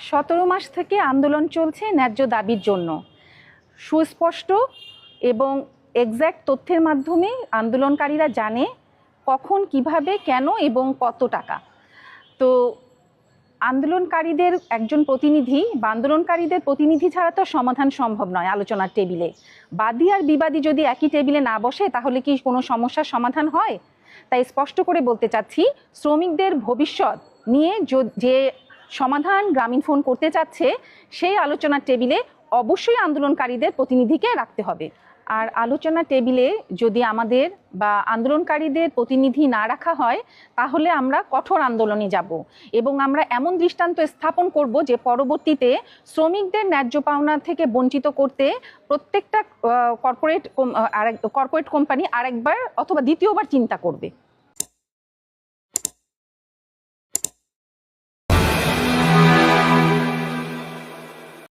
17 মাস থেকে আন্দোলন চলছে ন্যায্য দাবির জন্য। সুস্পষ্ট এবং এক্স্যাক্ট তথ্যের মাধ্যমে আন্দোলনকারীরা জানে কখন, কিভাবে, কেন এবং কত টাকা। তো আন্দোলনকারীদের একজন প্রতিনিধি বা আন্দোলনকারীদের প্রতিনিধি ছাড়া তো সমাধান সম্ভব নয় আলোচনার টেবিলে। বাদী আর বিবাদী যদি একই টেবিলে না বসে তাহলে কি কোনো সমস্যার সমাধান হয়? তাই স্পষ্ট করে বলতে চাচ্ছি, শ্রমিকদের ভবিষ্যৎ নিয়ে যে সমাধান গ্রামীণফোন করতে চাচ্ছে সেই আলোচনার টেবিলে অবশ্যই আন্দোলনকারীদের প্রতিনিধিকে রাখতে হবে। আর আলোচনা টেবিলে যদি আমাদের বা আন্দোলনকারীদের প্রতিনিধি না রাখা হয় তাহলে আমরা কঠোর আন্দোলনে যাব এবং আমরা এমন দৃষ্টান্ত স্থাপন করব যে পরবর্তীতে শ্রমিকদের ন্যায্য পাওনা থেকে বঞ্চিত করতে প্রত্যেকটা কর্পোরেট কোম্পানি আরেকবার অথবা দ্বিতীয়বার চিন্তা করবে।